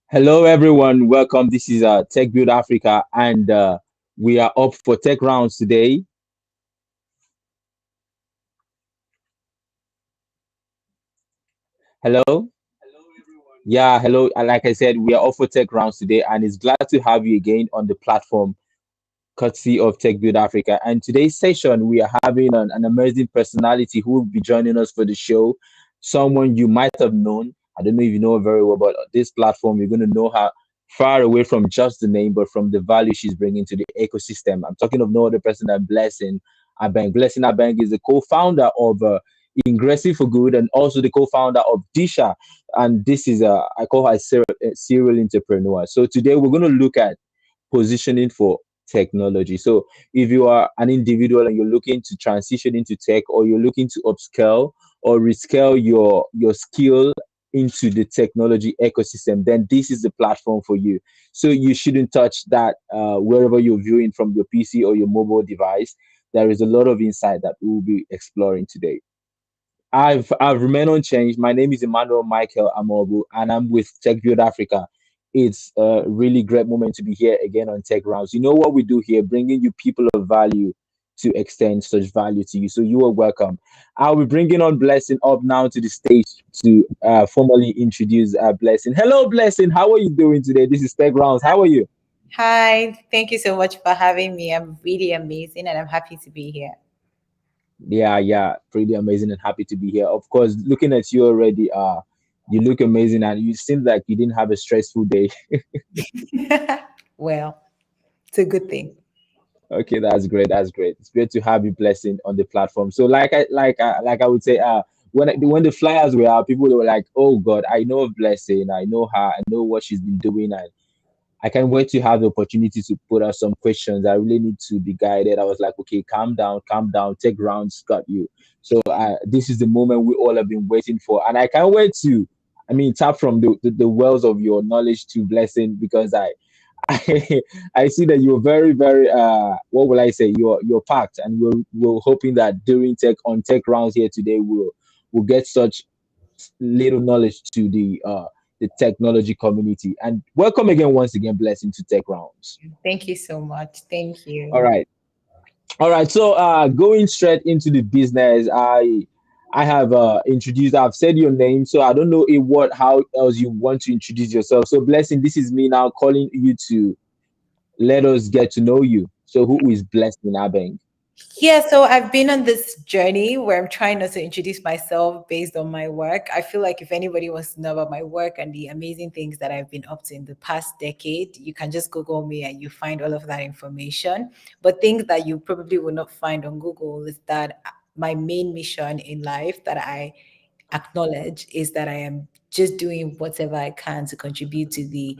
Hello, everyone. Welcome. This is Tech Build Africa, and we are up for Tech Rounds today. Hello. Yeah, hello. Like I said, we are up for Tech Rounds today, and it's glad to have you again on the platform, courtesy of Tech Build Africa. And today's session, we are having an amazing personality who will be joining us for the show. Someone you might have known. I don't know if you know her very well, but on this platform, you're going to know her far away from just the name, but from the value she's bringing to the ecosystem. I'm talking of no other person than Blessing Abeng. Blessing Abeng is the co-founder of Ingressive for Good and also the co-founder of Disha. And this is I call her a serial entrepreneur. So today we're going to look at positioning for technology. So if you are an individual and you're looking to transition into tech, or you're looking to upscale or rescale your skill into the technology ecosystem, then this is the platform for you. So you shouldn't touch that wherever you're viewing from your PC or your mobile device. There is a lot of insight that we'll be exploring today. I've remained unchanged. My name is Emmanuel Michael Amobu, and I'm with Tech Build Africa. It's a really great moment to be here again on Tech Rounds. You know what we do here, bringing you people of value to extend such value to you. So you are welcome. I'll be bringing on Blessing up now to the stage to formally introduce Blessing. Hello, Blessing. How are you doing today? This is Tech Rounds. How are you? Hi, thank you so much for having me. I'm really amazing and I'm happy to be here. Yeah, pretty amazing and happy to be here. Of course, looking at you already, you look amazing and you seem like you didn't have a stressful day. Well, it's a good thing. Okay, that's great. That's great. It's great to have you, Blessing, on the platform. So, like I would say, when the flyers were out, people were like, "Oh God, I know of Blessing. I know her. I know what she's been doing, and I can't wait to have the opportunity to put out some questions. I really need to be guided." I was like, "Okay, calm down. Take rounds, got you." So, this is the moment we all have been waiting for, and I can't wait to. I mean, tap from the wells of your knowledge to Blessing, because I, I see that you're very, very what will I say? You're packed, and we're hoping that during tech rounds here today, we'll get such little knowledge to the technology community. And welcome again, once again, Blessing, to Tech Rounds. Thank you so much. Thank All you. right. All right, so going straight into the business, I have introduced. I've said your name, so I don't know if what how else you want to introduce yourself. So, Blessing, this is me now calling you to let us get to know you. So, who is Blessing Abeng? Yeah, so I've been on this journey where I'm trying not to introduce myself based on my work. I feel like if anybody wants to know about my work and the amazing things that I've been up to in the past decade, you can just Google me and you find all of that information. But things that you probably will not find on Google is that my main mission in life that I acknowledge is that I am just doing whatever I can to contribute to the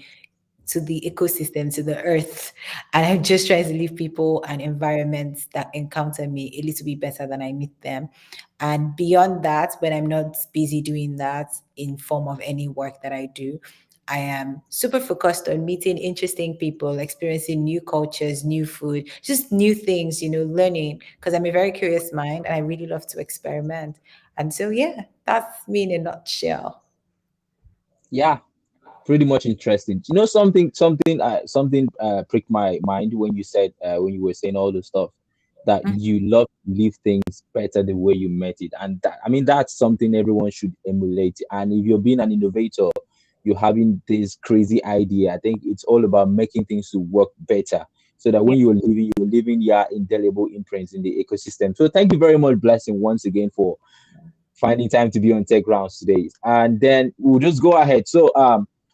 ecosystem, to the earth. And I'm just trying to leave people and environments that encounter me a little bit better than I meet them. And beyond that, when I'm not busy doing that in form of any work that I do, I am super focused on meeting interesting people, experiencing new cultures, new food, just new things, learning. Because I'm a very curious mind and I really love to experiment. And so, yeah, that's me in a nutshell. Yeah, pretty much interesting. You know, something pricked my mind when you said when you were saying all the stuff that you love to leave things better the way you met it, and that, I mean, that's something everyone should emulate. And if you're being an innovator, you're having this crazy idea. I think it's all about making things to work better, so that when you're leaving your indelible imprints in the ecosystem. So thank you very much, Blessing, once again for finding time to be on Tech Grounds today. And then we'll just go ahead. So,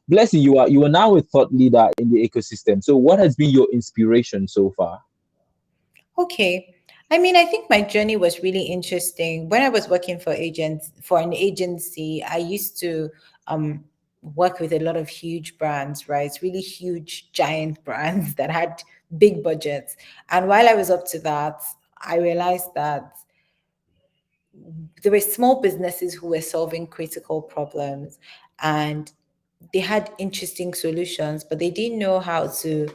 Blessing, you are now a thought leader in the ecosystem. So, what has been your inspiration so far? Okay. I mean, I think my journey was really interesting. When I was working for an agency, I used to um, work with a lot of huge brands, right? Really huge, giant brands that had big budgets. And while I was up to that, I realized that there were small businesses who were solving critical problems, and they had interesting solutions, but they didn't know how to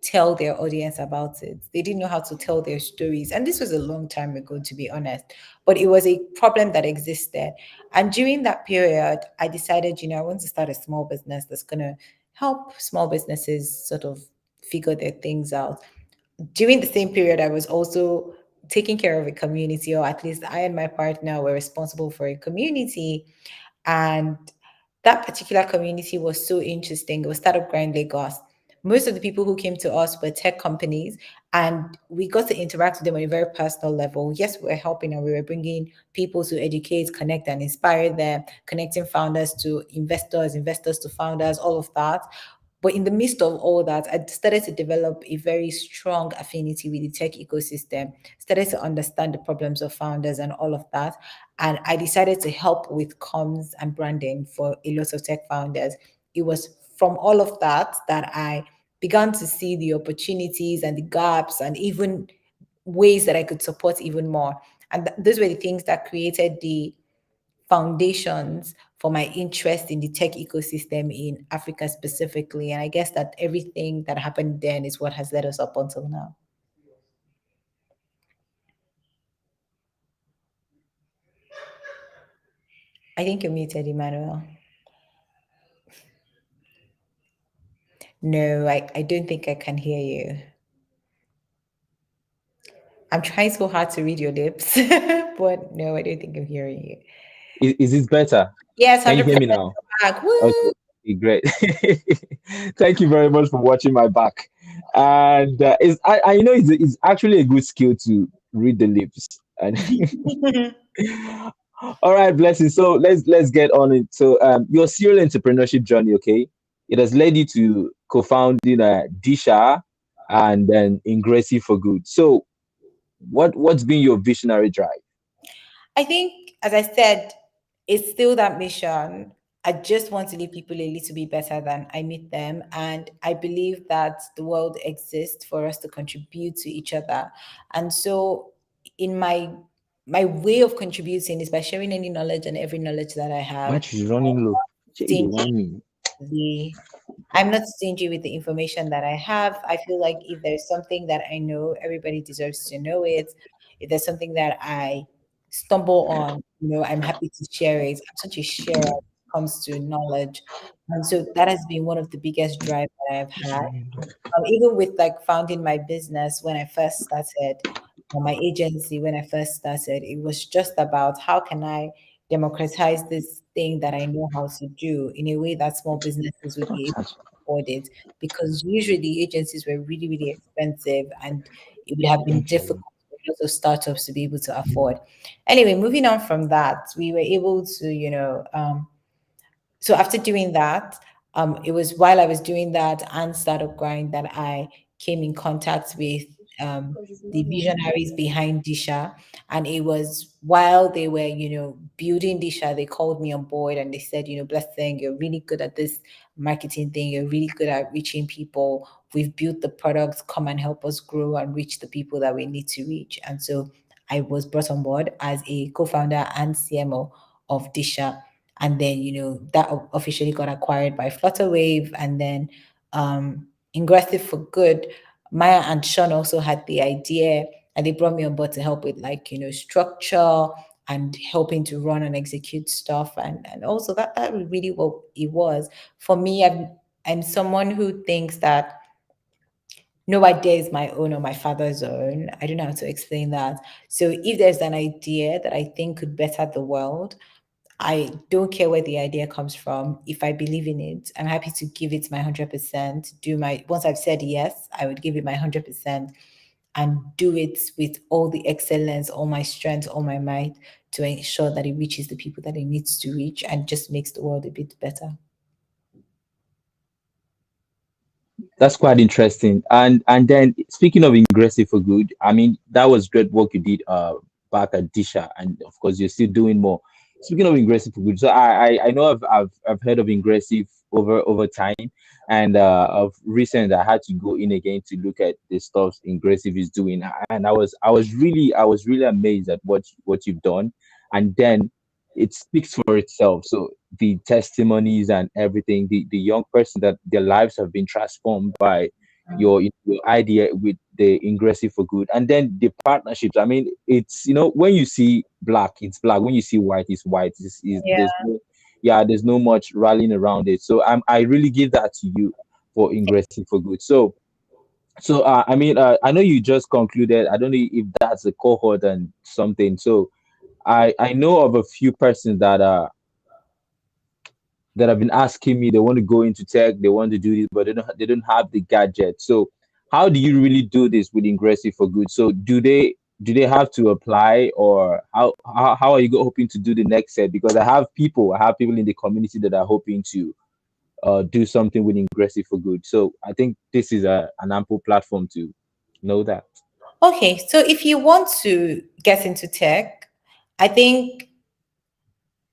tell their audience about it. They didn't know how to tell their stories. And this was a long time ago, to be honest, but it was a problem that existed. And during that period, I decided, I want to start a small business that's going to help small businesses sort of figure their things out. During the same period, I was also taking care of a community, or at least I and my partner were responsible for a community. And that particular community was so interesting. It was Startup Grind Lagos. Most of the people who came to us were tech companies, and we got to interact with them on a very personal level. Yes, we were helping and we were bringing people to educate, connect, and inspire them, connecting founders to investors, investors to founders, all of that. But in the midst of all that, I started to develop a very strong affinity with the tech ecosystem, started to understand the problems of founders and all of that. And I decided to help with comms and branding for a lot of tech founders. It was from all of that that I began to see the opportunities and the gaps and even ways that I could support even more. And those were the things that created the foundations for my interest in the tech ecosystem in Africa specifically. And I guess that everything that happened then is what has led us up until now. I think you're muted, Emmanuel. No, I don't think I can hear you. I'm trying so hard to read your lips, but no, I don't think I'm hearing you. Is it better? Yes, Can you hear me 100% now? back. Okay, Woo! okay, great. Thank you very much for watching my back. And I know it's actually a good skill to read the lips. And all right, blessing. So let's get on it. So your serial entrepreneurship journey, okay? It has led you to co-founding Disha and then Ingressive for good. So what's been your visionary drive? I think, as I said, it's still that mission. I just want to leave people a little bit better than I meet them. And I believe that the world exists for us to contribute to each other. And so in my way of contributing is by sharing any knowledge and every knowledge that I have. Match is running low. Jay, they Stingy want me. the I'm not stingy with the information that I have. I feel like if there's something that I know, everybody deserves to know it. If there's something that I stumble on, I'm happy to share it. I'm such a sharer when it comes to knowledge. And so that has been one of the biggest drive that I've It's had. running low. Even with like founding my business when I first started, or my agency when I first started, it was just about how can I democratize this thing that I know how to do in a way that small businesses would be able Touch. to afford it. Because usually agencies were really, really expensive and it would have been Thank difficult you. for lots of startups to be able to afford. Anyway, moving on from that, we were able to, so after doing that, it was while I was doing that and startup grind that I came in contact with the visionaries behind Disha. And it was while they were, building Disha, they called me on board and they said, Blessing, you're really good at this marketing thing. You're really good at reaching people. We've built the products. Come and help us grow and reach the people that we need to reach. And so I was brought on board as a co-founder and CMO of Disha. And then that officially got acquired by Flutterwave, and then Ingressive for Good. Maya and Sean also had the idea, and they brought me on board to help with like structure and helping to run and execute stuff, and also that was really what it was for me. I'm someone who thinks that no idea is my own or my father's own. I don't know how to explain that. So if there's an idea that I think could better the world, I don't care where the idea comes from. If I believe in it, I'm happy to give it my 100%. Once I've said yes, I would give it my 100% and do it with all the excellence, all my strength, all my might to ensure that it reaches the people that it needs to reach and just makes the world a bit better. That's quite interesting. And then speaking of Ingressive for Good, I mean that was great work you did back at Disha, and of course you're still doing more. Speaking of Ingressive for Good, so I know I've heard of Ingressive over time, and of recent I had to go in again to look at the stuff Ingressive is doing, and I was really amazed at what you've done, and then it speaks for itself. So the testimonies and everything, the young person that their lives have been transformed by your idea with the Ingressive for Good, and then the partnerships. I mean, it's when you see black, it's black. When you see white, it's white. Yeah. There's no, yeah, there's no much rallying around it. So I really give that to you for Ingressive for Good. So I mean, I know you just concluded. I don't know if that's a cohort and something. So I know of a few persons that have been asking me, they want to go into tech, they want to do this, but they don't have the gadget. So how do you really do this with Ingressive for Good? So do they have to apply, or how are you hoping to do the next set? Because I have people in the community that are hoping to do something with Ingressive for Good. So I think this is an ample platform to know that. Okay, so if you want to get into tech, I think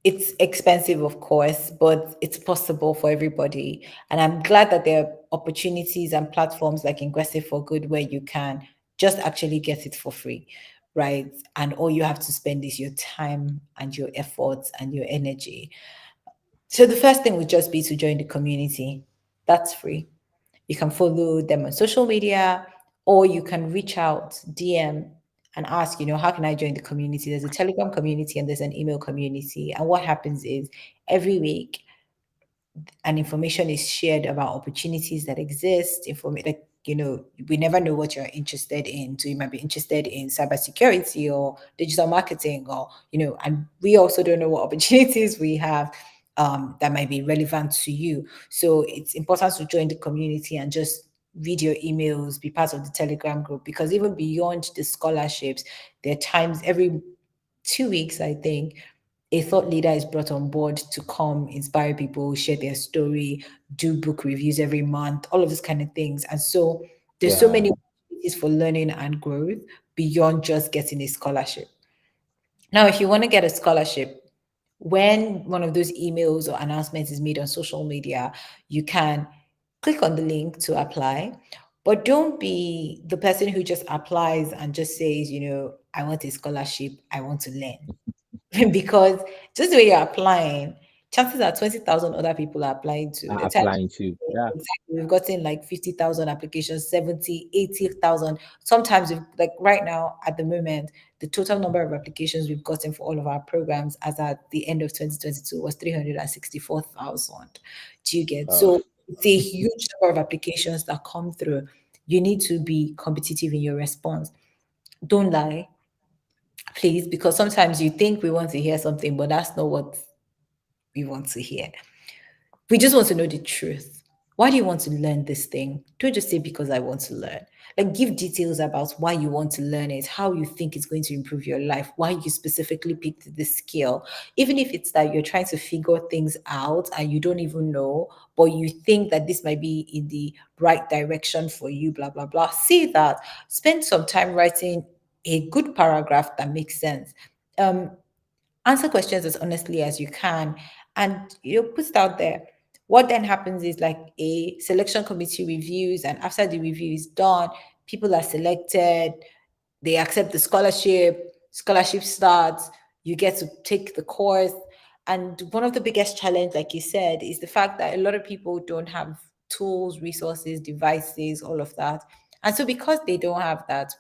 it's expensive, of course, but it's possible for everybody. And I'm glad that there are opportunities and platforms like Ingressive for Good where you can just actually get it for free, right? And all you have to spend is your time and your efforts and your energy. So the first thing would just be to join the community. That's free. You can follow them on social media, or you can reach out, DM, and ask, how can I join the community? There's a Telegram community and there's an email community. And what happens is every week and information is shared about opportunities that exist. Like, we never know what you're interested in. So you might be interested in cybersecurity or digital marketing, or and we also don't know what opportunities we have that might be relevant to you. So it's important to join the community and just read your emails, be part of the Telegram group, because even beyond the scholarships, there are times every 2 weeks, I think, a thought leader is brought on board to come inspire people, share their story, do book reviews every month, all of these kind of things. And so there's so Yeah. many opportunities for learning and growth beyond just getting a scholarship. Now, if you want to get a scholarship, when one of those emails or announcements is made on social media, you can click on the link to apply. But don't be the person who just applies and just says, I want a scholarship, I want to learn. Because just the way you're applying, chances are 20,000 other people are applying to. The time Applying to, yeah. exactly, we've gotten like 50,000 applications, 70, 80,000. Sometimes, like right now, at the moment, the total number of applications we've gotten for all of our programs as at the end of 2022 was 364,000. Do you get? uh, So it's a huge number of applications that come through. You need to be competitive in your response. Don't lie, please, because sometimes you think we want to hear something, but that's not what we want to hear. We just want to know the truth. Why do you want to learn this thing? Don't just say because I want to learn. Like, give details about why you want to learn it, how you think it's going to improve your life, why you specifically picked this skill. Even if it's that you're trying to figure things out and you don't even know, but you think that this might be in the right direction for you, blah, blah, blah. See that. Spend some time writing a good paragraph that makes sense. Um, Answer questions as honestly as you can, and put it out there. What then happens is, like, a selection committee reviews, and after the review is done, people are selected, they accept the scholarship starts, you get to take the course. And one of the biggest challenge, like you said, is the fact that a lot of people don't have tools, resources, devices, all of that. And so because they don't have that,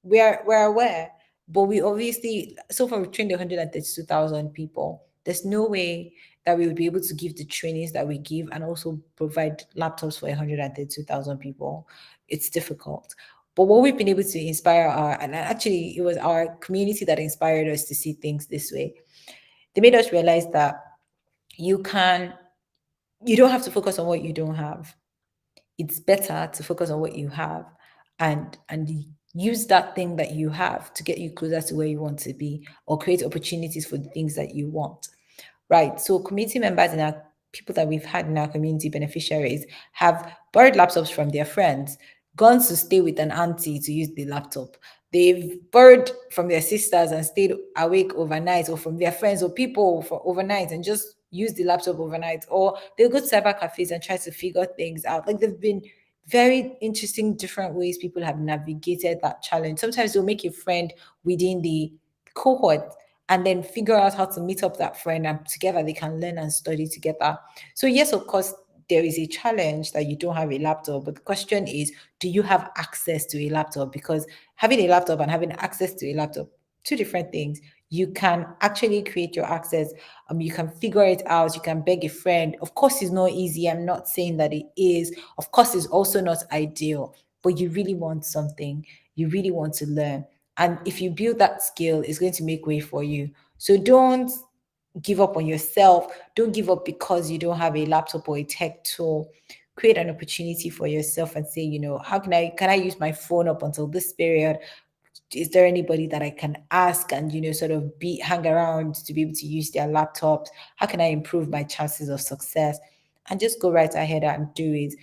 we're aware, but we obviously, so far we've trained 132,000 people. There's no way that we would be able to give the trainings that we give and also provide laptops for 132,000 people. It's difficult. But what we've been able to inspire and actually it was our community that inspired us to see things this way. They made us realize that you can, you don't have to focus on what you don't have. It's better to focus on what you have, and use that thing that you have to get you closer to where you want to be, or create opportunities for the things that you want. Right. So community members in our people that we've had in our community, beneficiaries, have borrowed laptops from their friends, gone to stay with an auntie to use the laptop. They've borrowed from their sisters and stayed awake overnight, or from their friends or people for overnight and just use the laptop overnight. Or they'll go to cyber cafes and try to figure things out. Like, they've been very interesting, different ways people have navigated that challenge. Sometimes they'll make a friend within the cohort and then figure out how to meet up that friend, and together they can learn and study together. So yes, of course, there is a challenge that you don't have a laptop, but the question is, do you have access to a laptop? Because having a laptop and having access to a laptop, two different things. You can actually create your access. You can figure it out. You can beg a friend. Of course, it's not easy. I'm not saying that it is. Of course, it's also not ideal, but you really want something. You really want to learn. And if you build that skill, it's going to make way for you. So don't give up on yourself. Don't give up because you don't have a laptop or a tech tool. Create an opportunity for yourself and say, how can I use my phone up until this period? Is there anybody that I can ask and sort of be hang around to be able to use their laptops? How can I improve my chances of success? And just go right ahead and do it.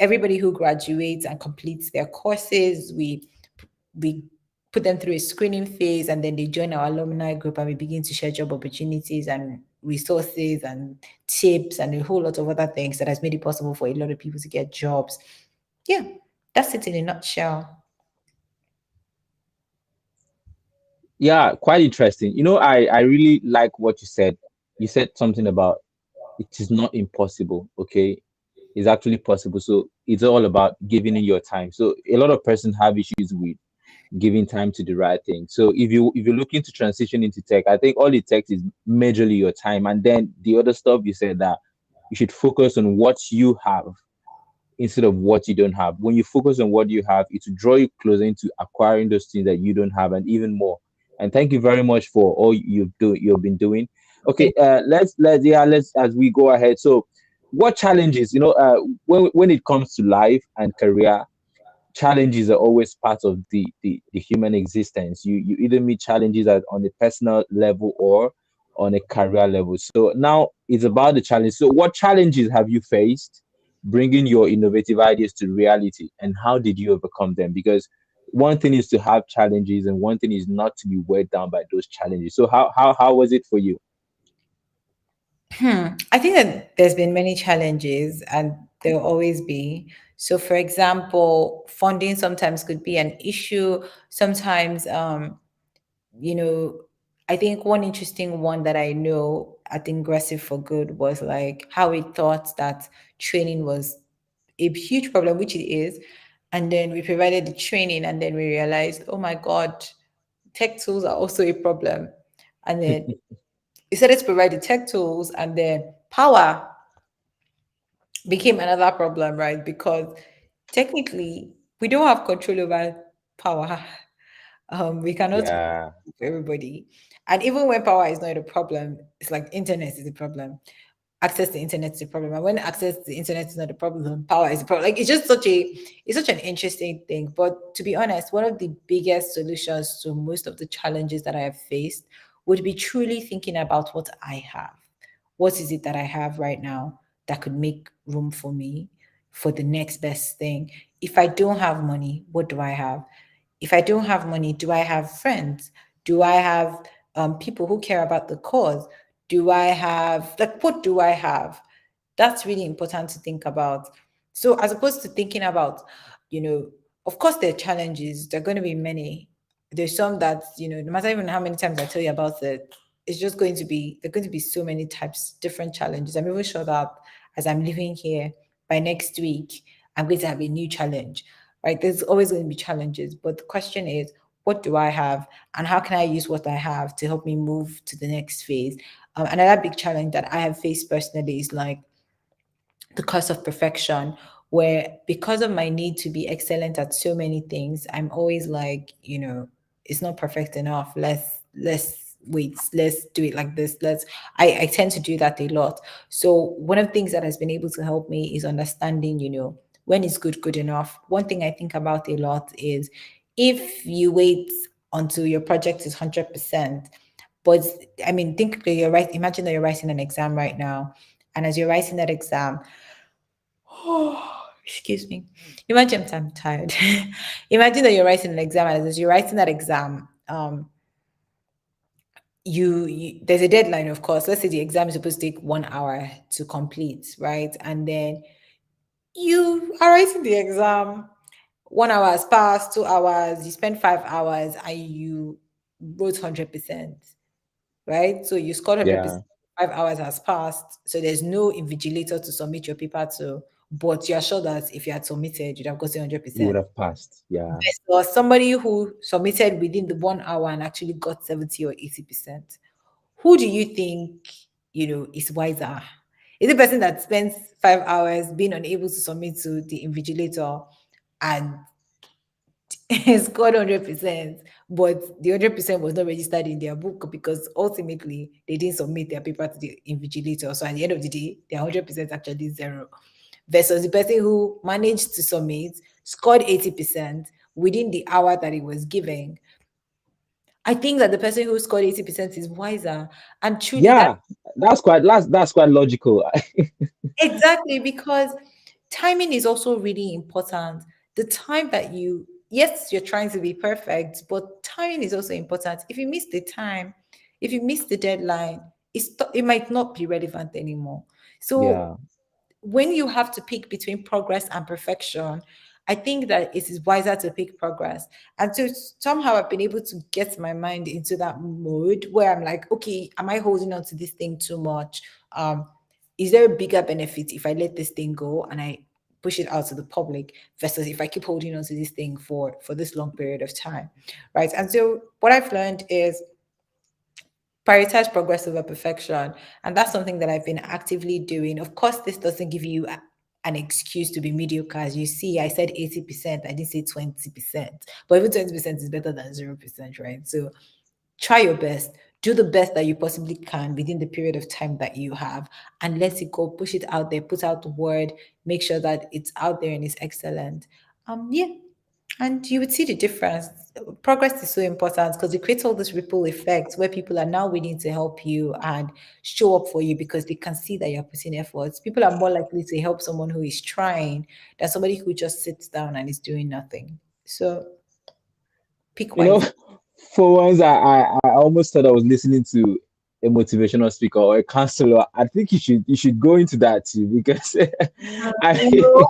Everybody who graduates and completes their courses, we put them through a screening phase, and then they join our alumni group, and we begin to share job opportunities and resources and tips and a whole lot of other things that has made it possible for a lot of people to get jobs. Yeah, that's it in a nutshell. Yeah, quite interesting. I really like what you said. You said something about it is not impossible, okay? It's actually possible. So it's all about giving in your time. So a lot of persons have issues with giving time to the right thing. So if you're looking to transition into tech, I think all it takes is majorly your time. And then the other stuff you said, that you should focus on what you have instead of what you don't have. When you focus on what you have, it will draw you closer into acquiring those things that you don't have, and even more. And thank you very much for all you've been doing. Okay, let's as we go ahead. So, what challenges, when it comes to life and career, challenges are always part of the human existence. You either meet challenges on a personal level or on a career level. So now it's about the challenge. So what challenges have you faced bringing your innovative ideas to reality, and how did you overcome them? Because one thing is to have challenges, and one thing is not to be weighed down by those challenges. So how was it for you? I think that there's been many challenges and there'll always be. So, for example, funding sometimes could be an issue. Sometimes, you know, I think one interesting one that I know at Ingressive for Good was like how we thought that training was a huge problem, which it is. And then we provided the training, and then we realized, oh my God, tech tools are also a problem. And then we started to provide the tech tools, and then power became another problem, right? Because technically, we don't have control over power. We cannot for Yeah, everybody. And even when power is not a problem, it's like internet is a problem. Access to internet is a problem. And when access to the internet is not a problem, power is a problem. Like, it's such an interesting thing. But to be honest, one of the biggest solutions to most of the challenges that I have faced would be truly thinking about what I have. What is it that I have right now that could make room for me for the next best thing? If I don't have money, what do I have? If I don't have money, do I have friends? Do I have people who care about the cause? Do I have, like, what do I have? That's really important to think about. So, as opposed to thinking about, you know, of course, there are challenges, there are going to be many. There's some that, no matter even how many times I tell you about it, it's just going to be, there are going to be so many types, different challenges. I'm even sure that as I'm living here, by next week, I'm going to have a new challenge, right? There's always going to be challenges. But the question is, what do I have? And how can I use what I have to help me move to the next phase? Another big challenge that I have faced personally is like the curse of perfection, where because of my need to be excellent at so many things, I'm always like, it's not perfect enough. Let's wait, let's do it like this. I tend to do that a lot. So one of the things that has been able to help me is understanding, when is good enough. One thing I think about a lot is if you wait until your project is 100%, but I mean, think that you're right. Imagine that you're writing an exam right now, And as you're writing that exam, oh, excuse me. Imagine I'm tired. Imagine that you're writing an exam, and as you're writing that exam, you there's a deadline, of course. Let's say the exam is supposed to take 1 hour to complete, right? And then you are writing the exam, 1 hour has passed, 2 hours, you spend 5 hours, and you wrote 100%, right? So you scored 100%, Yeah, 5 hours has passed, so there's no invigilator to submit your paper to, but you're sure that if you had submitted, you'd have gotten you would 100%. have passed. Yeah, Or somebody who submitted within the 1 hour and actually got 70 or 80%. Who do you think, is wiser? Is the person that spends 5 hours being unable to submit to the invigilator and scored 100%, but the 100% was not registered in their book because ultimately they didn't submit their paper to the invigilator. So at the end of the day, their 100% actually zero. Versus the person who managed to submit, scored 80% within the hour that it was given. I think that the person who scored 80% is wiser. And truly, that yeah, that's quite logical. exactly, because timing is also really important. The time that yes, you're trying to be perfect, but timing is also important. If you miss the time, if you miss the deadline, it might not be relevant anymore. So Yeah, when you have to pick between progress and perfection, I think that it is wiser to pick progress. And so somehow I've been able to get my mind into that mode where I'm like, okay, am I holding on to this thing too much? Is there a bigger benefit if I let this thing go and I push it out to the public versus if I keep holding on to this thing for this long period of time, right? And so what I've learned is prioritize progress over perfection. And that's something that I've been actively doing. Of course, this doesn't give you an excuse to be mediocre. As you see, I said 80%, I didn't say 20%, but even 20% is better than 0%, right? So try your best, do the best that you possibly can within the period of time that you have, and let it go, push it out there, put out the word, make sure that it's out there and it's excellent. Yeah, and you would see the difference. Progress is so important because it creates all this ripple effects where people are now willing to help you and show up for you because they can see that you're putting efforts. People are more likely to help someone who is trying than somebody who just sits down and is doing nothing. So pick you know, wisely. for once, I almost thought I was listening to a motivational speaker or a counselor. I think you should go into that too because I No,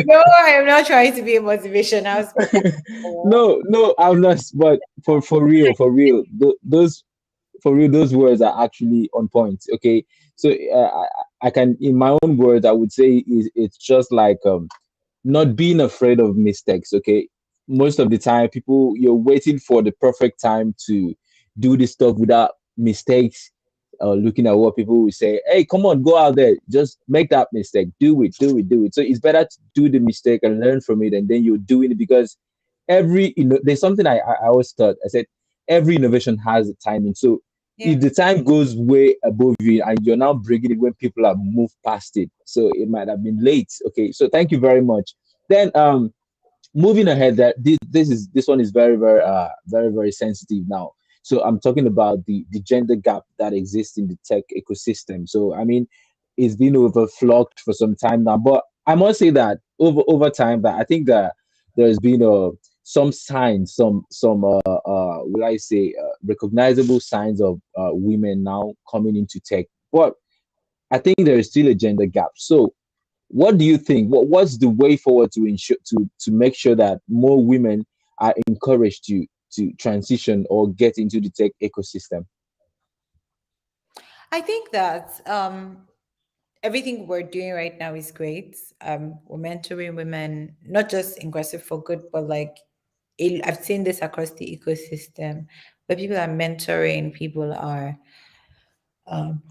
no, I am not trying to be a motivational speaker. no, I'm not. But for real, those for real, those words are actually on point. Okay, so I can, in my own words, I would say it's just like not being afraid of mistakes. Okay, most of the time, people you're waiting for the perfect time to do this stuff without mistakes. Looking at what people will say, hey, come on, go out there, just make that mistake, do it. So it's better to do the mistake and learn from it, and then you're doing it because there's something I always thought. I said every innovation has a timing. So Yeah. if the time goes way above you and you're now bringing it when people have moved past it, so it might have been late. Okay, so thank you very much. Then moving ahead, that this one is very sensitive now. So I'm talking about the gender gap that exists in the tech ecosystem. So I mean, it's been overflogged for some time now, but I must say that over time that I think that there's been some signs, some will I say recognizable signs of women now coming into tech, but I think there is still a gender gap. So what do you think? What's the way forward to ensure to make sure that more women are encouraged to transition or get into the tech ecosystem? I think that everything we're doing right now is great. We're mentoring women, not just Ingressive for Good, but like I've seen this across the ecosystem where people are mentoring, people are um,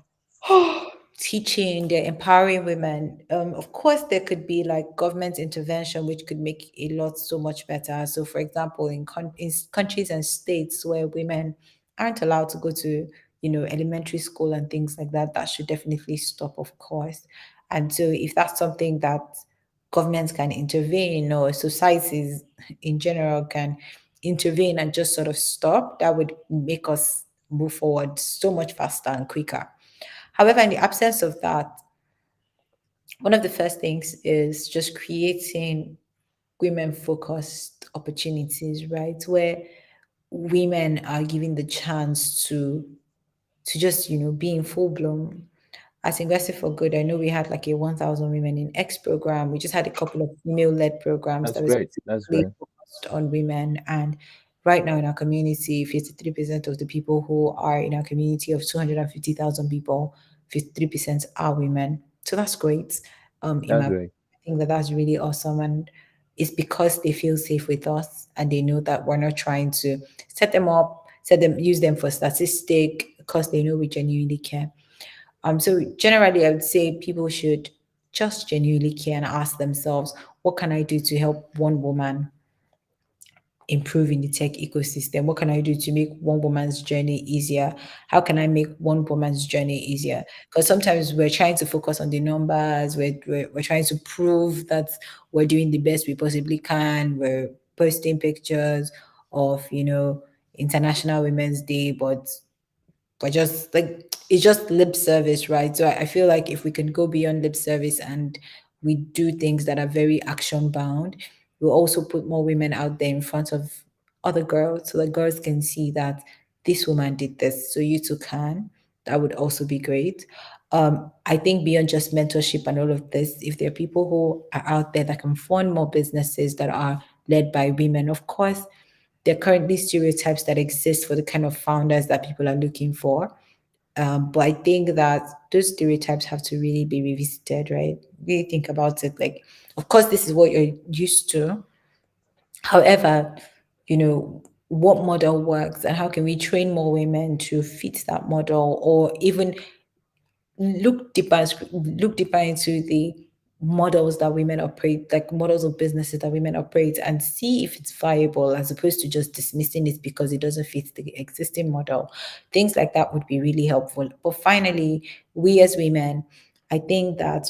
teaching, they're empowering women. Of course, there could be like government intervention, which could make a lot so much better. So, for example, in countries and states where women aren't allowed to go to, elementary school and things like that, that should definitely stop, of course. And so, if that's something that governments can intervene or societies in general can intervene and just sort of stop, that would make us move forward so much faster and quicker. However, in the absence of that, one of the first things is just creating women focused opportunities, right? Where women are given the chance to just, be in full bloom. As Ingressive for Good, I know we had like a 1,000 Women in X program. We just had a couple of female-led programs That's that was great. That's specifically great. focused on women. And right now in our community, 53% of the people who are in our community of 250,000 people, 53% are women. So that's great. In That's my, I great. think that that's really awesome. And it's because they feel safe with us and they know that we're not trying to set them up, use them for statistic, because they know we genuinely care. So generally, I would say people should just genuinely care and ask themselves, what can I do to help one woman improve in the tech ecosystem? What can I do to make one woman's journey easier? How can I make one woman's journey easier? Because sometimes we're trying to focus on the numbers, we're trying to prove that we're doing the best we possibly can, we're posting pictures of, International Women's Day, but just like it's just lip service, right? So I feel like if we can go beyond lip service and we do things that are very action bound, we'll also put more women out there in front of other girls so that girls can see that this woman did this, so you too can. That would also be great. I think beyond just mentorship and all of this, if there are people who are out there that can fund more businesses that are led by women, of course, there are currently stereotypes that exist for the kind of founders that people are looking for. But I think that those stereotypes have to really be revisited, right? Really think about it. Like, of course, this is what you're used to. However, what model works and how can we train more women to fit that model, or even look deeper into the models that women operate, like models of businesses that women operate, and see if it's viable as opposed to just dismissing it because it doesn't fit the existing model. Things like that would be really helpful. But finally, we as women, I think that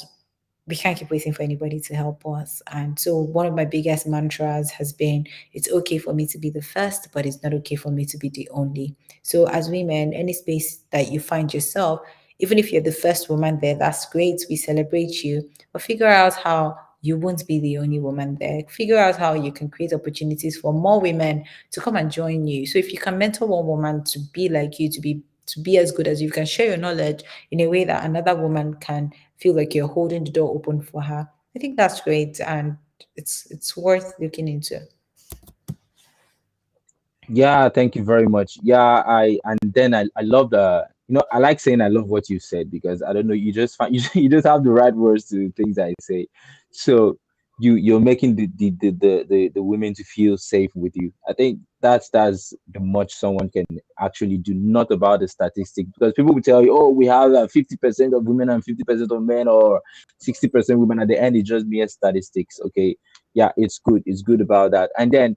we can't keep waiting for anybody to help us. And so one of my biggest mantras has been, it's okay for me to be the first, but it's not okay for me to be the only. So as women, any space that you find yourself, even if you're the first woman there, that's great. We celebrate you. But figure out how you won't be the only woman there. Figure out how you can create opportunities for more women to come and join you. So if you can mentor one woman to be like you, to be as good as you, can share your knowledge in a way that another woman can feel like you're holding the door open for her. I think that's great, and it's worth looking into. Yeah, thank you very much. Yeah, and then I love I like saying I love what you said because I don't know, you just find you just have the right words to things I say. So you're making the women to feel safe with you. I think that's the much someone can actually do, not about the statistic, because people will tell you, oh, we have 50% of women and 50% of men, or 60% women. At the end, it's just mere statistics. Okay, yeah, it's good about that. And then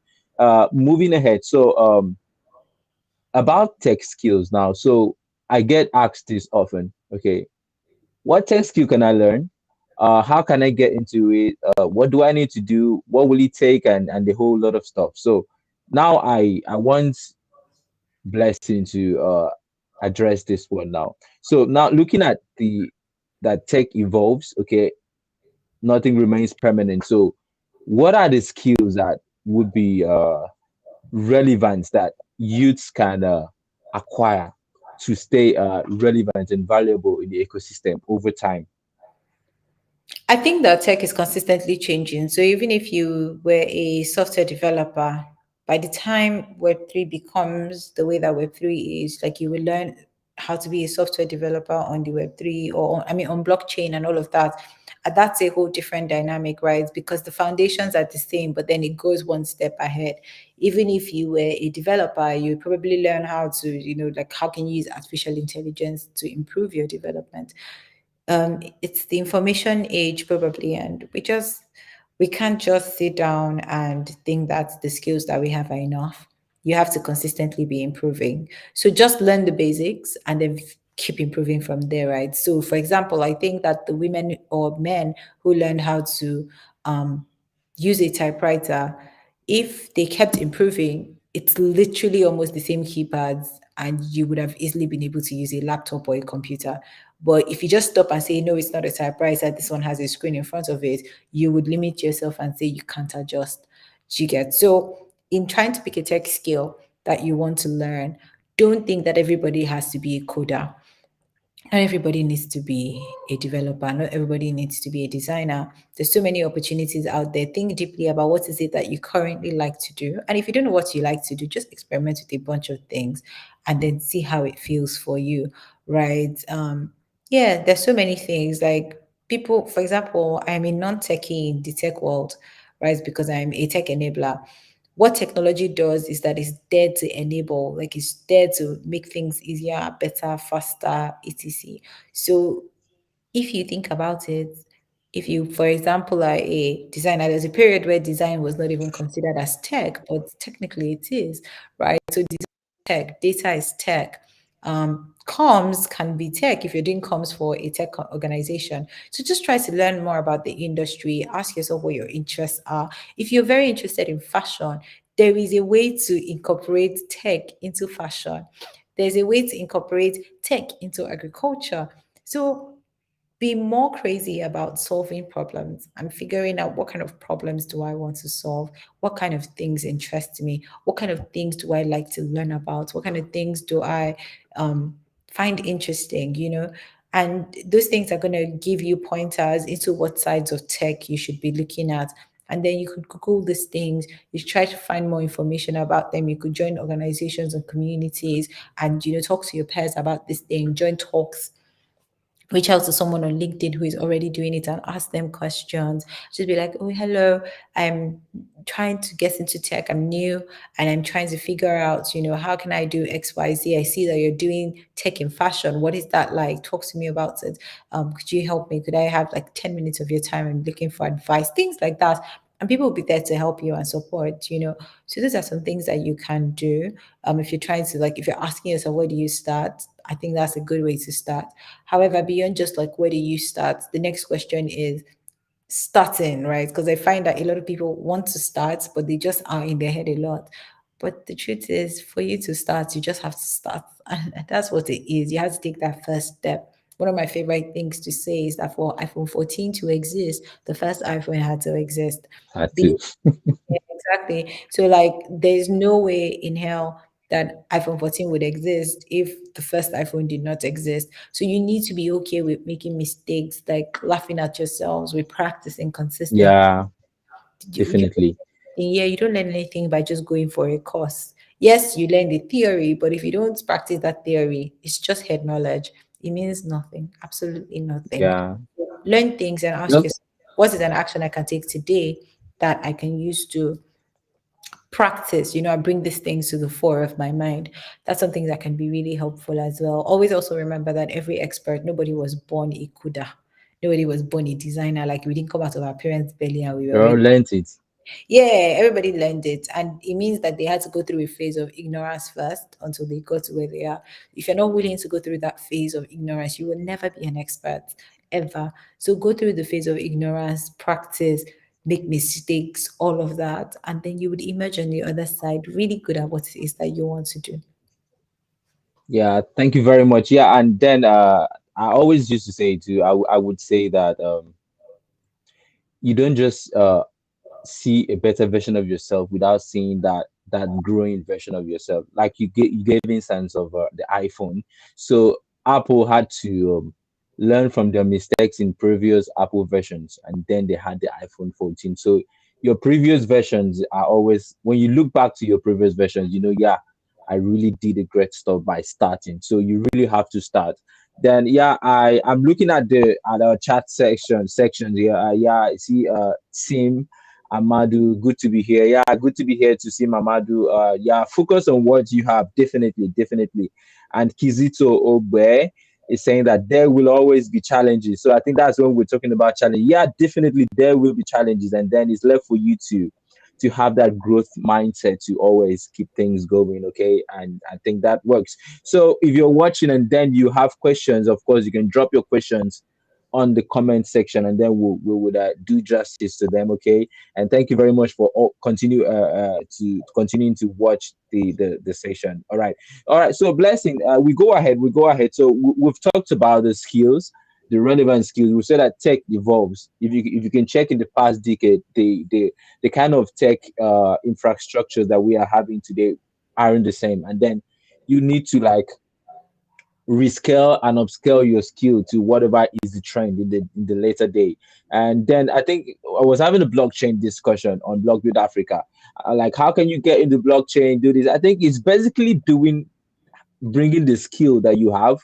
moving ahead, so about tech skills now. So I get asked this often. Okay, what tech skill can I learn? How can I get into it? What do I need to do? What will it take? And the whole lot of stuff. So now I want Blessing to address this one now. So now looking at the that tech evolves. Okay, nothing remains permanent. So what are the skills that would be relevance that youths can acquire to stay relevant and valuable in the ecosystem over time? I think that tech is consistently changing. So even if you were a software developer, by the time Web3 becomes the way that Web3 is, like you will learn how to be a software developer on the Web3, or I mean on blockchain and all of that. And that's a whole different dynamic, right? Because the foundations are the same, but then it goes one step ahead. Even if you were a developer, you probably learn how to, like how can you use artificial intelligence to improve your development. It's the information age probably, and we can't just sit down and think that the skills that we have are enough. You have to consistently be improving. So just learn the basics and then keep improving from there, right? So for example, I think that the women or men who learned how to um, use a typewriter, if they kept improving, it's literally almost the same keypads, and you would have easily been able to use a laptop or a computer. But if you just stop and say, no, it's not a typewriter, this one has a screen in front of it, you would limit yourself and say you can't adjust. Do you get? So in trying to pick a tech skill that you want to learn, don't think that everybody has to be a coder. Not everybody needs to be a developer. Not everybody needs to be a designer. There's so many opportunities out there. Think deeply about what is it that you currently like to do. And if you don't know what you like to do, just experiment with a bunch of things and then see how it feels for you. Right. Yeah, there's so many things. Like people, for example, I'm a non-techie in the tech world, right? Because I'm a tech enabler. What technology does is that it's there to enable, like it's there to make things easier, better, faster, etc. So if you think about it, if you, for example, are a designer, there's a period where design was not even considered as tech, but technically it is, right? So tech, data is tech. Comms can be tech if you're doing comms for a tech organization. So just try to learn more about the industry. Ask yourself what your interests are. If you're very interested in fashion, there is a way to incorporate tech into fashion. There's a way to incorporate tech into agriculture. So be more crazy about solving problems and figuring out what kind of problems do I want to solve? What kind of things interest me? What kind of things do I like to learn about? What kind of things do I find interesting, you know? And those things are going to give you pointers into what sides of tech you should be looking at. And then you could Google these things, you try to find more information about them. You could join organizations and communities and, talk to your peers about this thing, join talks, reach out to someone on LinkedIn who is already doing it and ask them questions. Just be like, oh, hello, I'm trying to get into tech. I'm new and I'm trying to figure out, how can I do XYZ? I see that you're doing tech in fashion. What is that like? Talk to me about it. Could you help me? Could I have like 10 minutes of your time? I'm looking for advice, things like that. And people will be there to help you and support. So those are some things that you can do. If you're trying to, like, if you're asking yourself, where do you start? I think that's a good way to start. However, beyond just like where do you start, the next question is starting, right? Because I find that a lot of people want to start, but they just are in their head a lot. But the truth is, for you to start, you just have to start. And that's what it is. You have to take that first step. One of my favorite things to say is that for iPhone 14 to exist, the first iPhone had to exist. Had to. Be Yeah, exactly. So like there's no way in hell that iPhone 14 would exist if the first iPhone did not exist. So you need to be okay with making mistakes, like laughing at yourselves, with practicing consistent. Yeah, You definitely. Yeah, you don't learn anything by just going for a course. Yes, you learn the theory, but if you don't practice that theory, it's just head knowledge. It means nothing, absolutely nothing. Yeah. Learn things and ask Nope. yourself, what is an action I can take today that I can use to practice, I bring these things to the fore of my mind. That's something that can be really helpful as well. Always also remember that every expert, nobody was born a coder. Nobody was born a designer. Like we didn't come out of our parents' belly and we were We all already, learned it. yeah, everybody learned it. And it means that they had to go through a phase of ignorance first until they got to where they are. If you're not willing to go through that phase of ignorance, you will never be an expert ever. So go through the phase of ignorance, practice, make mistakes, all of that. And then you would emerge on the other side really good at what it is that you want to do. Yeah, thank you very much. Yeah, and then I always used to say too, I would say that you don't just see a better version of yourself without seeing that growing version of yourself. Like you gave instance of the iPhone. So Apple had to learn from their mistakes in previous Apple versions, and then they had the iPhone 14. So your previous versions are always, when you look back to your previous versions, yeah, I really did a great stuff by starting. So you really have to start. Then yeah, I'm looking at the at our chat sections here. Yeah, I see Sim Amadu, good to be here. Yeah, good to be here to see Mamadu. Yeah, focus on what you have. Definitely, definitely. And Kizito Ogbe is saying that there will always be challenges. So I think that's when we're talking about challenge. Yeah, definitely there will be challenges, and then it's left for you to have that growth mindset to always keep things going. Okay, and I think that works. So if you're watching and then you have questions, of course you can drop your questions on the comment section, and then we would do justice to them. Okay, and thank you very much for to continuing to watch the session. All right. So blessing, we go ahead. We go ahead. So we've talked about the skills, the relevant skills. We said that tech evolves. If you can check in the past decade, the kind of tech infrastructures that we are having today aren't the same, and then you need to like rescale and upscale your skill to whatever is the trend in the later day. And then I think I was having a blockchain discussion on Block Build Africa. Like, how can you get into blockchain, do this? I think it's basically bringing the skill that you have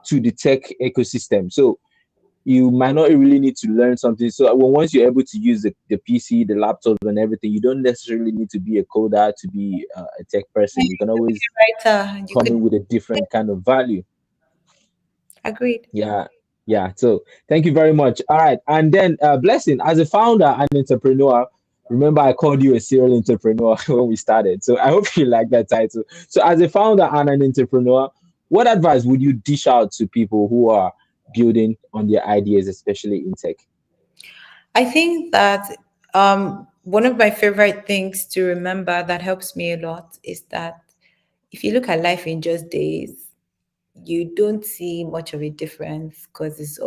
to the tech ecosystem. So you might not really need to learn something. So once you're able to use the PC, the laptops, and everything, you don't necessarily need to be a coder to be a tech person. You can always Writer, you come could in with a different kind of value. agreed. Yeah, yeah. So thank you very much. All right, and then blessing as a founder and entrepreneur. Remember, I called you a serial entrepreneur when we started. So I hope you like that title. So as a founder and an entrepreneur, what advice would you dish out to people who are building on their ideas, especially in tech? I think that one of my favorite things to remember that helps me a lot is that if you look at life in just days, you don't see much of a difference because it's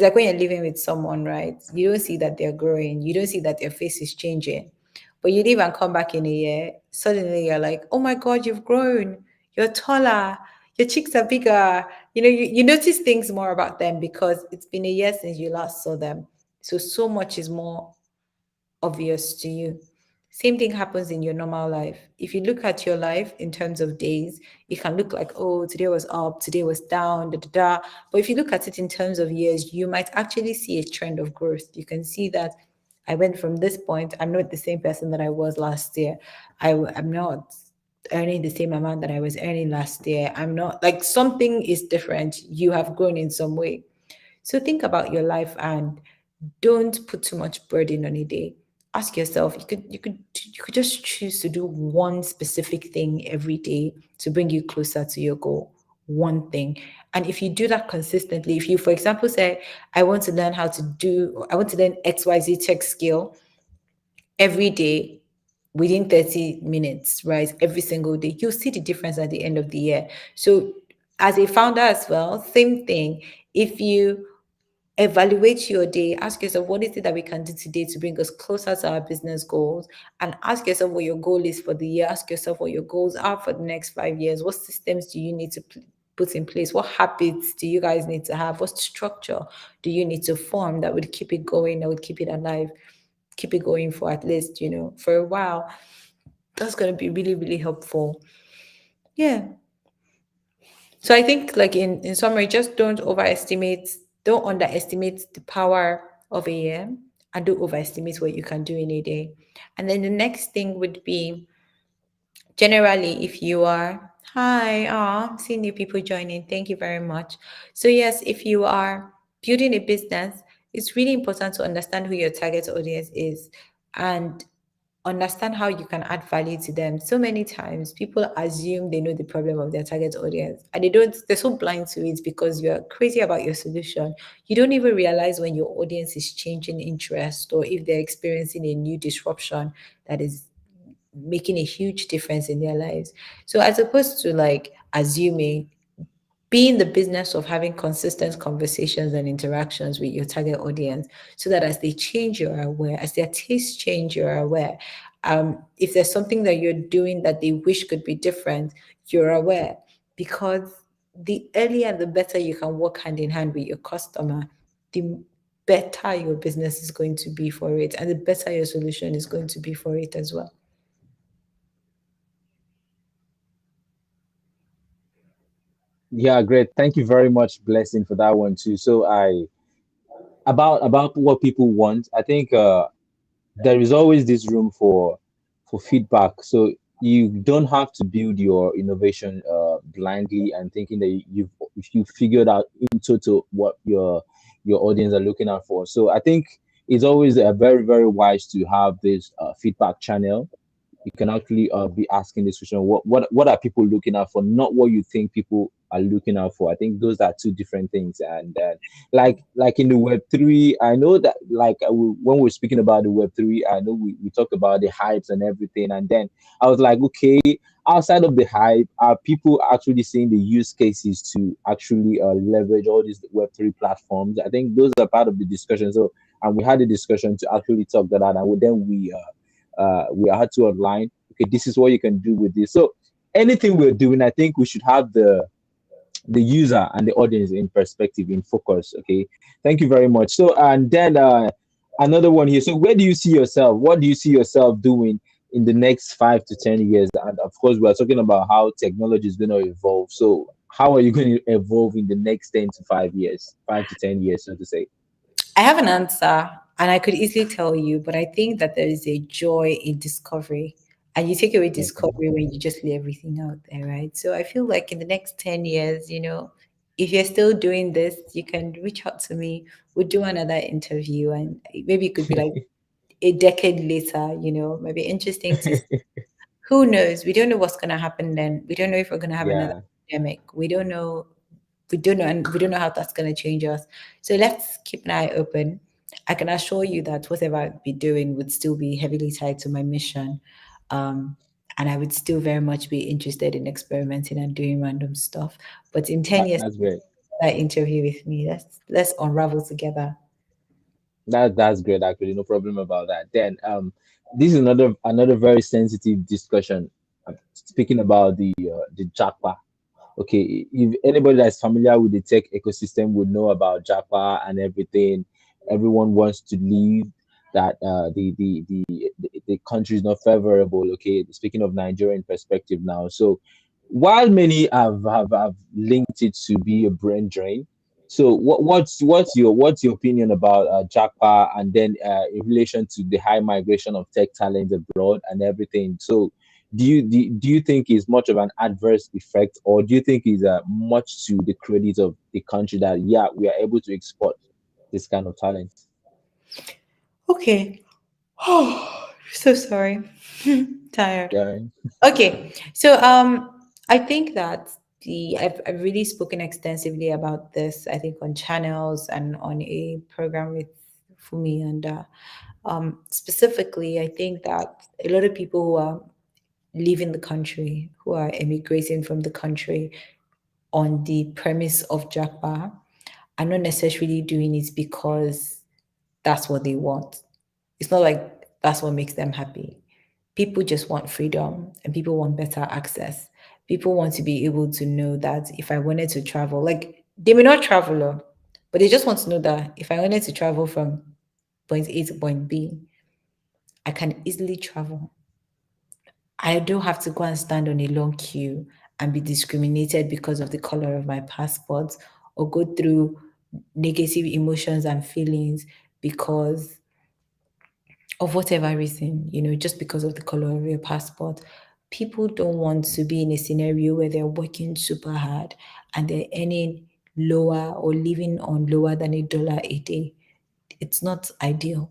like when you're living with someone, right? You don't see that they're growing, you don't see that their face is changing. But you leave and come back in a year, suddenly you're like, oh my God, you've grown, you're taller, your cheeks are bigger. You notice things more about them because it's been a year since you last saw them. So much is more obvious to you. Same thing happens in your normal life. If you look at your life in terms of days, it can look like, oh, today was up, today was down, da da da. But if you look at it in terms of years, you might actually see a trend of growth. You can see that I went from this point. I'm not the same person that I was last year. I'm not earning the same amount that I was earning last year. I'm not like something is different. You have grown in some way. So think about your life and don't put too much burden on a day. Ask yourself, you could just choose to do one specific thing every day to bring you closer to your goal. One thing. And if you do that consistently, if you, for example, say, I want to learn XYZ tech skill every day within 30 minutes, right? Every single day, you'll see the difference at the end of the year. So as a founder as well, same thing. If you evaluate your day, ask yourself, what is it that we can do today to bring us closer to our business goals? And ask yourself what your goal is for the year. Ask yourself what your goals are for the next 5 years. What systems do you need to put in place? What habits do you guys need to have? What structure do you need to form that would keep it going, that would keep it alive, keep it going for at least, for a while? That's going to be really, really helpful. Yeah. So I think, like, in summary, just don't underestimate the power of a year, and don't overestimate what you can do in a day. And then the next thing would be, generally, if you are, hi, seeing new people joining, thank you very much. So yes, if you are building a business, it's really important to understand who your target audience is and understand how you can add value to them. So many times people assume they know the problem of their target audience, and they're so blind to it because you're crazy about your solution. You don't even realize when your audience is changing interest, or if they're experiencing a new disruption that is making a huge difference in their lives. So as opposed to like assuming, be in the business of having consistent conversations and interactions with your target audience, so that as they change, you're aware. As their tastes change, you're aware. If there's something that you're doing that they wish could be different, you're aware. Because the earlier and the better you can work hand in hand with your customer, the better your business is going to be for it, and the better your solution is going to be for it as well. Yeah, great. Thank you very much, blessing, for that one too. So I about what people want. I think there is always this room for feedback. So you don't have to build your innovation blindly and thinking that if you figured out in total what your audience are looking out for. So I think it's always very, very wise to have this feedback channel you can actually be asking this question: what are people looking out for? Not what you think people are looking out for. I think those are two different things. And like in the Web3, I know that when we're speaking about the Web3, I know we talked about the hypes and everything, and then I was like, okay, outside of the hype, are people actually seeing the use cases to actually leverage all these Web3 platforms? I think those are part of the discussion. So, and we had a discussion to actually talk that out, and then we had to outline, okay, this is what you can do with this. So anything we're doing, I think we should have the user and the audience in perspective, in focus. Okay, thank you very much. So, and then another one here. So where do you see yourself? What do you see yourself doing in the next 5 to 10 years? And of course, we're talking about how technology is going to evolve. So how are you going to evolve in the next 10 to 5 years, 5 to 10 years, so to say? I have an answer and I could easily tell you, but I think that there is a joy in discovery. And you take away Okay. discovery when you just lay everything out there, right? So I feel like in the next 10 years, if you're still doing this, you can reach out to me. We'll do another interview and maybe it could be like a decade later, maybe interesting to who knows? We don't know what's going to happen then. We don't know if we're going to have another Yeah, pandemic. We don't know, and we don't know how that's going to change us. So let's keep an eye open. I can assure you that whatever I'd be doing would still be heavily tied to my mission. Um, and I would still very much be interested in experimenting and doing random stuff. But in 10 years, that's great. that interview with me, let's unravel together. That's great, actually. No problem about that. Then this is another very sensitive discussion. Speaking about the Japa. Okay, if anybody that's familiar with the tech ecosystem would know about Japa and everything. Everyone wants to leave. That the country is not favorable. Okay, speaking of Nigerian perspective now. So while many have linked it to be a brain drain, so what's your opinion about Japa, and then in relation to the high migration of tech talent abroad and everything? So do you think is much of an adverse effect, or do you think is much to the credit of the country that, yeah, we are able to export this kind of talent? Okay. Oh, so sorry. Tired. Yeah. Okay, so I think that I've really spoken extensively about this. I think on channels and on a program with Fumi, and specifically, I think that a lot of people who are leaving the country, who are emigrating from the country on the premise of Jakba, are not necessarily doing it because that's what they want. It's not like that's what makes them happy. People just want freedom and people want better access. People want to be able to know that if I wanted to travel, like they may not travel, but they just want to know that if I wanted to travel from point A to point B, I can easily travel. I don't have to go and stand on a long queue and be discriminated because of the color of my passport or go through negative emotions and feelings because of whatever reason, just because of the color of your passport. People don't want to be in a scenario where they're working super hard and they're earning lower or living on lower than $1 a day. It's not ideal.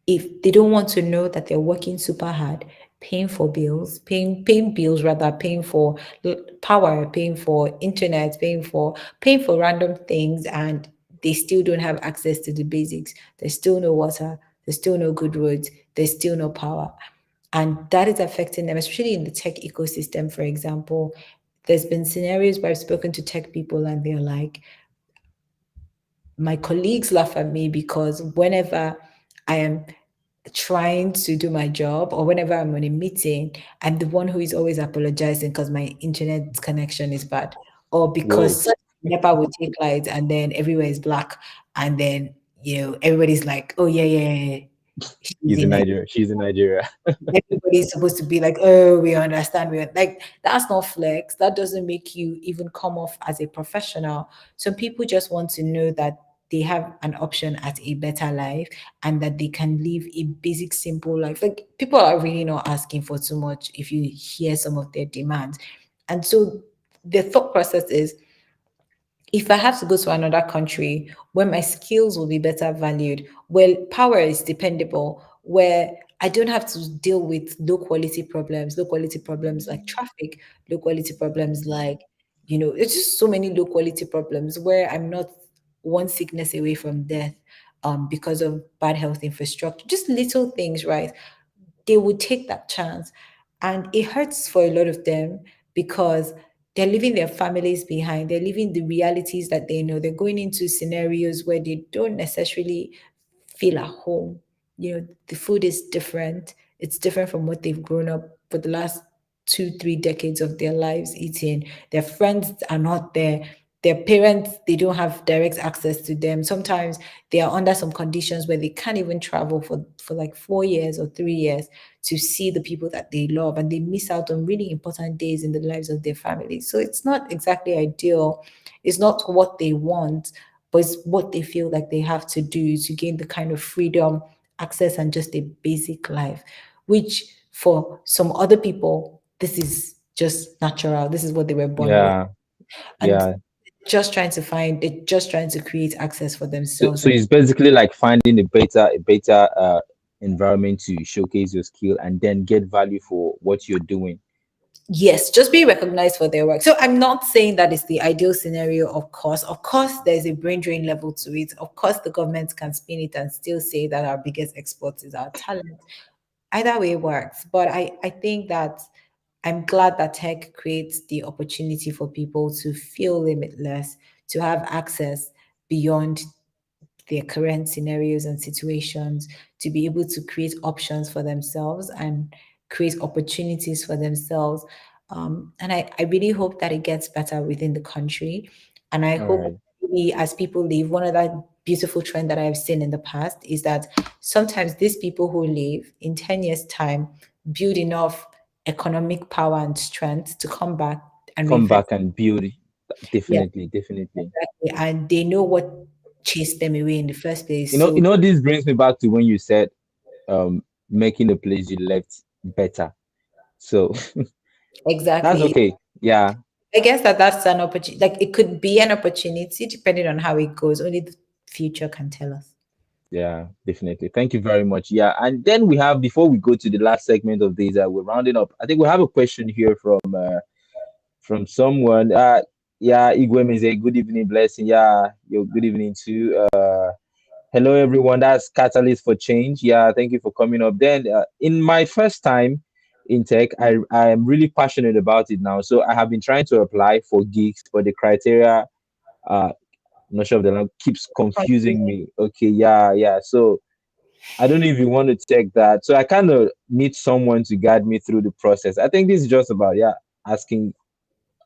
If they don't want to know that they're working super hard, paying for bills, paying bills rather, paying for power, paying for internet, paying for random things, and they still don't have access to the basics. There's still no water, there's still no good roads, there's still no power. And that is affecting them, especially in the tech ecosystem, for example. There's been scenarios where I've spoken to tech people and they're like, my colleagues laugh at me because whenever I am trying to do my job or whenever I'm on a meeting, I'm the one who is always apologizing because my internet connection is bad or Whoa, because NEPA will take lights and then everywhere is black and then everybody's like, oh yeah, yeah, yeah, yeah. She's he's in in Nigeria. Nigeria. She's in Nigeria. Everybody's supposed to be like, oh, we understand. Like, that's not flex. That doesn't make you even come off as a professional. Some people just want to know that they have an option at a better life and that they can live a basic, simple life. Like, people are really not asking for too much if you hear some of their demands. And so the thought process is, if I have to go to another country where my skills will be better valued, where power is dependable, where I don't have to deal with low quality problems like traffic, low quality problems like, it's just so many low quality problems where I'm not one sickness away from death because of bad health infrastructure, just little things, right? They would take that chance. And it hurts for a lot of them because they're leaving their families behind. They're leaving the realities that they know. They're going into scenarios where they don't necessarily feel at home. The food is different. It's different from what they've grown up for the last 2, 3 decades of their lives eating. Their friends are not there. Their parents, they don't have direct access to them. Sometimes they are under some conditions where they can't even travel for like 4 years or 3 years to see the people that they love, and they miss out on really important days in the lives of their families. So it's not exactly ideal. It's not what they want, but it's what they feel like they have to do to gain the kind of freedom, access, and just a basic life, which for some other people, this is just natural. This is what they were born with. Yeah, And yeah. they're just trying to create access for So, themselves. so it's basically like finding a better environment to showcase your skill and then get value for what you're doing. Yes, just be recognized for their work. So I'm not saying that is the ideal scenario, of course. Of course, there's a brain drain level to it. Of course, the government can spin it and still say that our biggest export is our talent. Either way works. But I think that I'm glad that tech creates the opportunity for people to feel limitless, to have access beyond their current scenarios and situations, to be able to create options for themselves and create opportunities for themselves. And I really hope that it gets better within the country. And I All hope right. maybe as people leave, one of that beautiful trend that I've seen in the past is that sometimes these people who leave in 10 years' time build enough economic power and strength to come back and Come reinvent. back and build. Yeah, Definitely, definitely. exactly. And they know what chased them away in the first You place. know, So you know, this brings me back to when you said making the place you left better. So that's exactly. okay. Yeah, I guess that's an opportunity. Like it could be an opportunity depending on how it goes. Only the future can tell us. yeah, definitely. Thank you very much. Yeah, and then we have before we go to the last segment of this, we're rounding up. I think we have a question here from someone. Yeah, Igwe is a good evening, blessing. Yeah, your good evening too. Hello everyone. That's Catalyst for Change. Yeah, thank you for coming up. Then, in my first time in tech, I am really passionate about it now. So I have been trying to apply for gigs, but the criteria, I'm not sure if the line keeps confusing Confusing. me. Okay, yeah, yeah. So I don't know if you want to check that. So I kind of need someone to guide me through the process. I think this is just about, yeah, asking,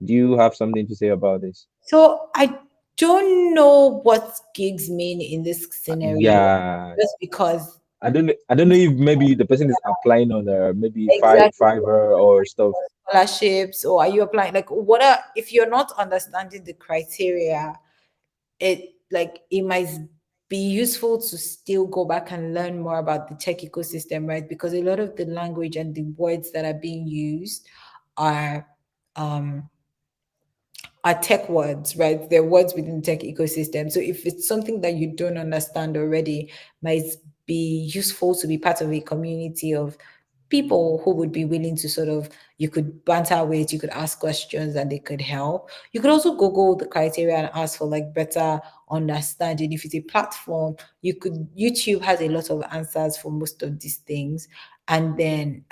do you have something to say about this? So I don't know what gigs mean in this scenario, Yeah, just because I don't know if maybe the person is applying on maybe exactly Fiverr or stuff. scholarships, or are you applying, like what are, if you're not understanding the criteria, it might be useful to still go back and learn more about the tech ecosystem, right? Because a lot of the language and the words that are being used are um tech words, right? They're words within the tech ecosystem. So if it's something that you don't understand already, might be useful to be part of a community of people who would be willing to sort of, you could banter with, you could ask questions and they could help. You could also Google the criteria and ask for like better understanding. If it's a platform, YouTube has a lot of answers for most of these things. And then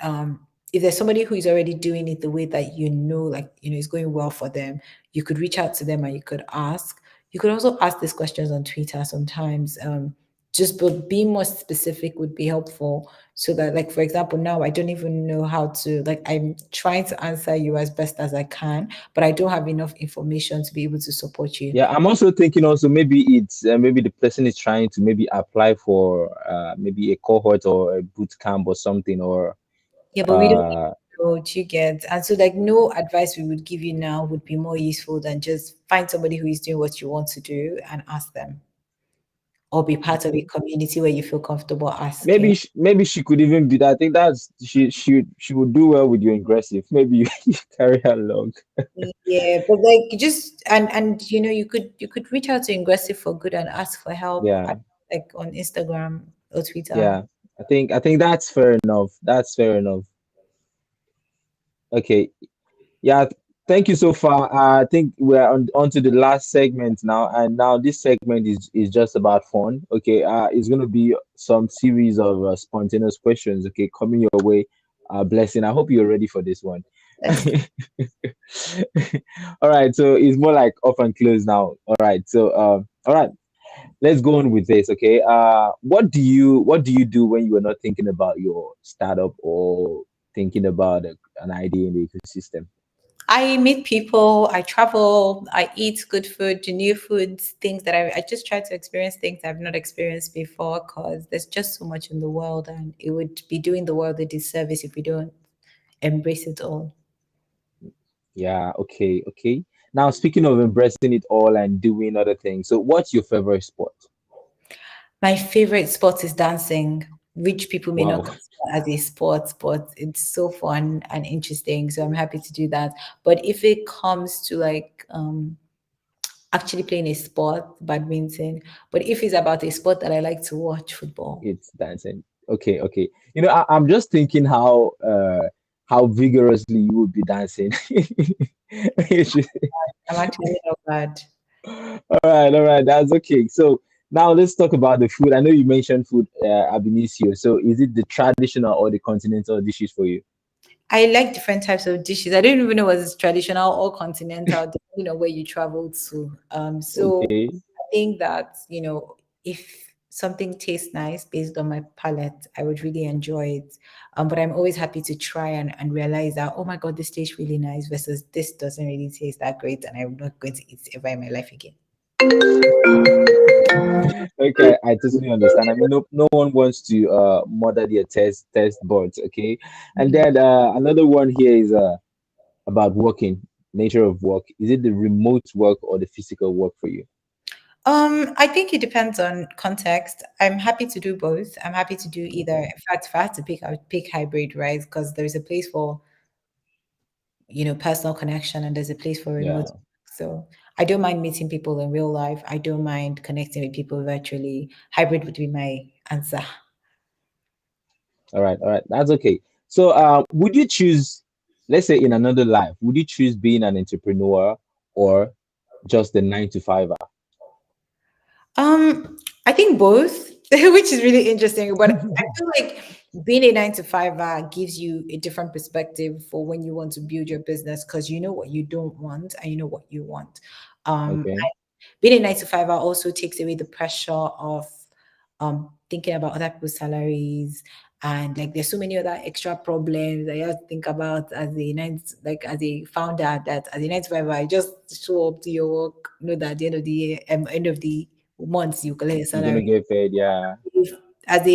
if there's somebody who is already doing it the way that like it's going well for them, you could reach out to them and you could ask. You could also ask these questions on Twitter sometimes. Just but being more specific would be helpful, so that, like, for example, now I don't even know how to, like, I'm trying to answer you as best as I can, but I don't have enough information to be able to support you. Yeah, I'm also thinking also maybe it's maybe the person is trying to maybe apply for maybe a cohort or a boot camp or something or Yeah, but we don't uh know what you get. And so, like, no advice we would give you now would be more useful than just find somebody who is doing what you want to do and ask them, or be part of a community where you feel comfortable asking. maybe she could even be that. I think that's she would do well with your aggressive. Maybe you carry her along. Yeah, but like just you could reach out to Ingressive for good and ask for help, Yeah, like on Instagram or Twitter. yeah. I think that's fair enough. That's fair enough. Okay. Yeah, thank you so far. I think we're on to the last segment now, and now this segment is just about fun. Okay, it's gonna be some series of spontaneous questions. Okay, coming your way. Blessing. I hope you're ready for this one. Let's All right, so it's more like off and close now. All right, so all right, let's go on with this. Okay, what do you do when you are not thinking about your startup or thinking about an idea in the ecosystem? I meet people, I travel, I eat good food, new foods, things that I just try to experience things I've not experienced before because there's just so much in the world and it would be doing the world a disservice if we don't embrace it all. Yeah, okay, okay. Now, speaking of embracing it all and doing other things, so what's your favorite sport? My favorite sport is dancing, which people may not Wow, consider as a sport, but it's so fun and interesting. So I'm happy to do that. But if it comes to like actually playing a sport, badminton, but if it's about a sport that I like to watch, football. it's dancing. Okay, okay. I'm just thinking how vigorously you would be dancing. I'm actually not bad. All right, that's okay. So now let's talk about the food. I know you mentioned food, ab initio. So is it the traditional or the continental dishes for you? I like different types of dishes. I don't even know whether it's traditional or continental, depending on where you travel to. So Okay. I think that, if something tastes nice based on my palate, I would really enjoy it. But I'm always happy to try and realize that, oh my God, this tastes really nice versus this doesn't really taste that great and I'm not going to eat it ever in my life again. Okay, I totally understand. I mean, no one wants to murder their test buds. Okay, and then another one here is about working, nature of work. Is it the remote work or the physical work for you? I think it depends on context. I'm happy to do both. I'm happy to do either. Okay. In fact, if I had to pick, I would pick hybrid, right? Because there's a place for, personal connection and there's a place for remote. Yeah. So I don't mind meeting people in real life. I don't mind connecting with people virtually. Hybrid would be my answer. All right. All right. That's okay. So, would you choose, let's say, in another life, would you choose being an entrepreneur or just the 9 to 5er? Um, I think both, which is really interesting. But I feel like being a 9 to 5 gives you a different perspective for when you want to build your business because you know what you don't want and you know what you want. Um, Okay. Being a 9 to 5 also takes away the pressure of thinking about other people's salaries and like there's so many other extra problems that you have to think about as a as a founder that as a 9 to 5 I just show up to your work, know that at the end of the year, end of the month you collect your You're gonna salary. get paid. Yeah. If as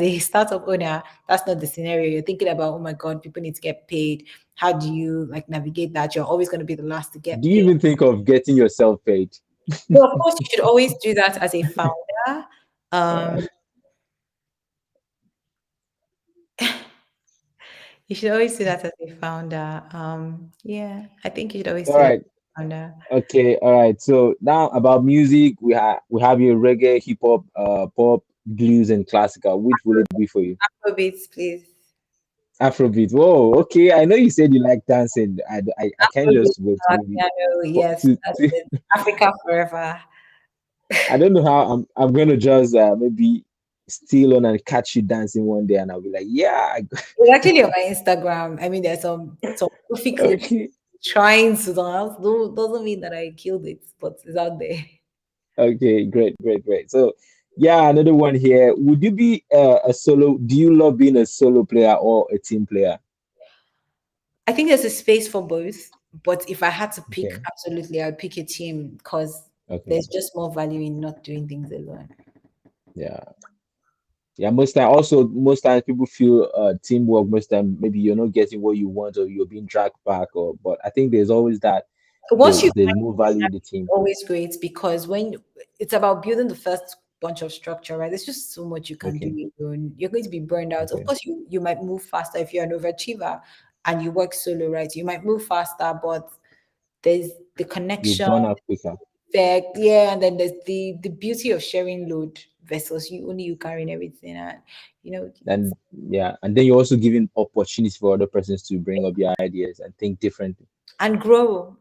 a startup owner, that's not the scenario. You're thinking about, oh my God, people need to get paid. How do you like navigate that? You're always going to be the last to Do get you paid. even think of getting yourself paid? So of course, you should always do that as a founder. Um, Uh, you should always do that as a founder. Yeah, I think you should always all do that as right. a founder. Okay. All right. So now about music, we have your reggae, hip hop, pop, blues, and classical. Which will it be for you? Afrobeats, please. Afrobeat. Whoa. Okay. I know you said you like dancing. I can't Afrobeats, just wait to maybe piano, for, yes, that's it. Africa forever. I don't know how I'm gonna just maybe steal on and catch you dancing one day, and I'll be like, yeah, It's actually on my Instagram. I mean, there's some goofy clips okay, trying to dance. Doesn't mean that I killed it, but it's out there. okay, great, great, great. So, yeah, another one here. Would you be a solo? Do you love being a solo player or a team player? I think there's a space for both, but if I had to pick, Okay, absolutely, I'd pick a team because okay, there's just more value in not doing things alone. yeah, yeah. Most times people feel teamwork. Most time maybe you're not getting what you want or you're being dragged back. Or but I think there's always that Once you there's more value in the team. always great because when it's about building the first bunch of structure, right? There's just so much you can Okay, do alone. You're going to be burned out. Of okay. course, you might move faster if you're an overachiever and you work solo, right? You might move faster, but there's the You connection burn out quicker. effect, yeah, and then there's the beauty of sharing load. versus you only you carrying everything, and And yeah, and then you're also giving opportunities for other persons to bring up your ideas and think differently. and grow.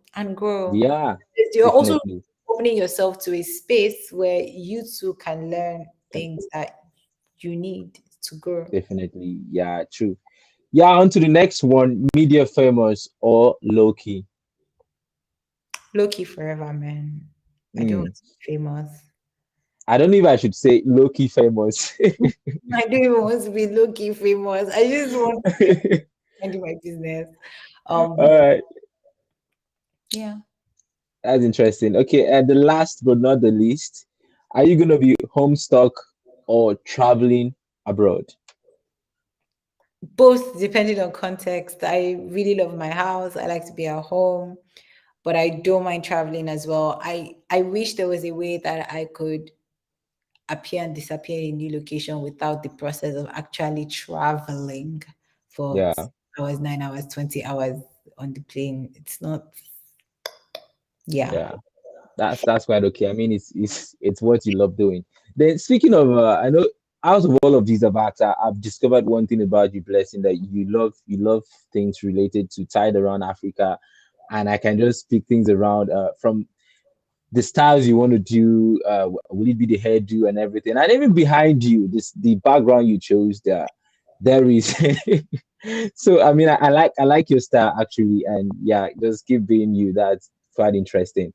Yeah, You're also definitely. opening yourself to a space where you too can learn things that you need to grow. Definitely. Yeah, true. Yeah, on to the next one. Media famous or low key? Low key forever, man. I don't Hmm. want to be famous. I don't know if I should say low key famous. I don't even want to be low key famous. I just want to be minding my business. All Um, right, yeah. that's interesting. Okay, and the last but not the least, are you gonna be home stuck or traveling abroad? Both depending on context. I really love my house. I like to be at home, but I don't mind traveling as well. I wish there was a way that I could appear and disappear in a new location without the process of actually traveling for Yeah, 6 hours, 9 hours, 20 hours on the plane. It's not, yeah. yeah. That's quite okay. I mean, it's what you love doing. Then speaking of, I know out of all of these about, I've discovered one thing about you, Blessing, that you love things related to tied around Africa, and I can just pick things around from the styles you want to do. Will it be the hairdo and everything, and even behind you, this the background you chose. There is. So I mean, I like your style actually, and yeah, just keep being you. That's quite interesting.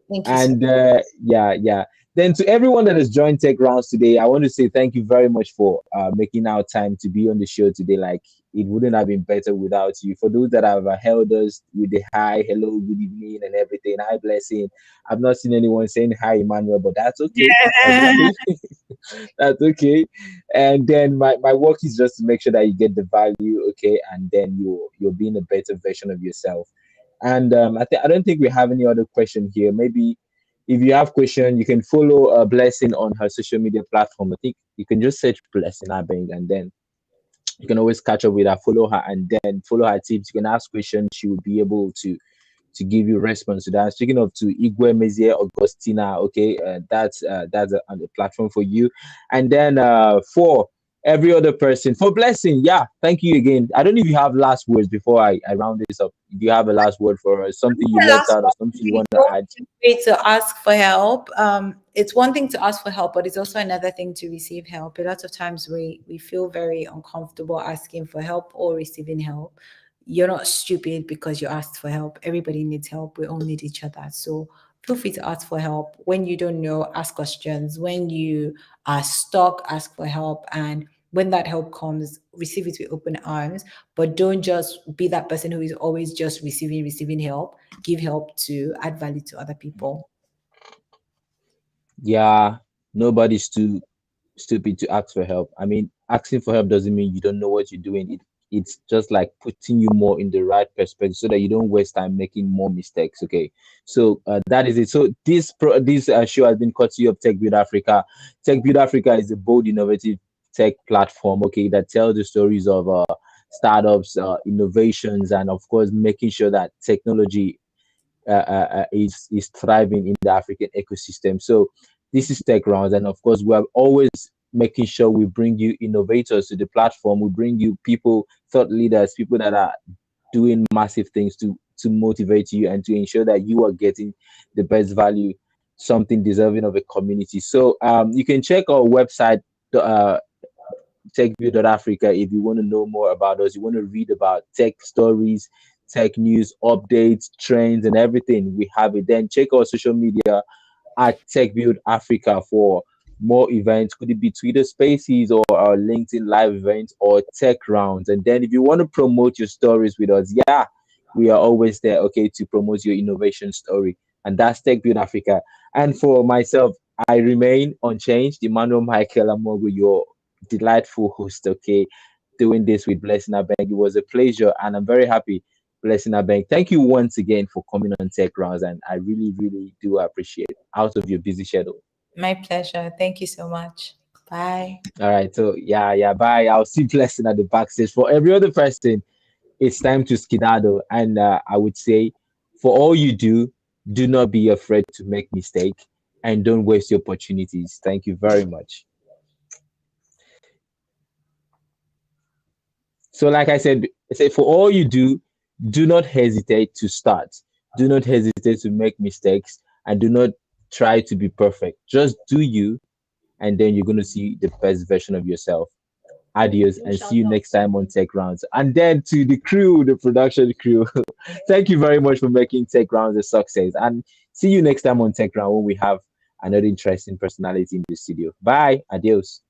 Thank you so And yeah. Then to everyone that has joined Tech Rounds today, I want to say thank you very much for making our time to be on the show today. Like it wouldn't have been better without you. For those that have held us with the hi, hello, good evening, and everything. Hi, blessing. I've not seen anyone saying hi, Emmanuel, but that's okay. That's much. okay. That's okay. And then my work is just to make sure that you get the value, okay, and then you're being a better version of yourself. And I don't think we have any other question here. Maybe if you have question, you can follow Blessing on her social media platform. I think you can just search Blessing Abeng, and then you can always catch up with her, follow her, and then follow her tips. You can ask questions; she will be able to give you response to that. Speaking of to Igwe Mezier Augustina, okay, that's on the platform for you. And then for every other person, for Blessing, yeah, thank you again. I don't know if you have last words before I round this up. If you have a last word for us, something you The left last out or one something would you be want to don't add. be afraid to ask for help. It's one thing to ask for help, but it's also another thing to receive help. A lot of times we feel very uncomfortable asking for help or receiving help. You're not stupid because you asked for help. Everybody needs help. We all need each other. So feel free to ask for help. When you don't know, ask questions. When you are stuck, ask for help. And when that help comes, receive it with open arms, but don't just be that person who is always just receiving help. Give help to add value to other people. Yeah, nobody's too stupid to ask for help. I mean, asking for help doesn't mean you don't know what you're doing. It's just like putting you more in the right perspective so that you don't waste time making more mistakes. Okay, so that is it. So this show has been courtesy of Tech Build Africa. Tech Build Africa is a bold, innovative tech platform. Okay, that tells the stories of startups, innovations, and of course making sure that technology is thriving in the African ecosystem. So this is Tech Rounds, and of course, we are always making sure we bring you innovators to the platform. We bring you people, thought leaders, people that are doing massive things to motivate you and to ensure that you are getting the best value, something deserving of a community. So you can check our website. Uh, techview.africa if you want to know more about us, you want to read about tech stories, tech news, updates, trends, and everything. We have it. Then check our social media at Tech Build Africa for more events. Could it be Twitter Spaces or our LinkedIn live events or Tech Rounds? And then if you want to promote your stories with us, yeah, we are always there, okay, to promote your innovation story. And that's Tech Build Africa. And for myself, I remain unchanged. Emmanuel Michael Amogo, your delightful host, okay, doing this with Blessing Abeng. It was a pleasure, and I'm very happy, Blessing Abeng. Thank you once again for coming on Tech Rounds, and I really, really do appreciate out of your busy schedule. My pleasure. Thank you so much. Bye. All right, so yeah, bye. I'll see Blessing at the backstage. For every other person, it's time to skedaddle, and I would say, for all you do not be afraid to make mistake, and don't waste your opportunities. Thank you very much. So, like I said, for all you do, do not hesitate to start. Do not hesitate to make mistakes, and do not try to be perfect. Just do you, and then you're going to see the best version of yourself. Adios, and see you next time on Tech Rounds. And then to the crew, the production crew, thank you very much for making Tech Rounds a success. And see you next time on Tech Round when we have another interesting personality in the studio. Bye. Adios.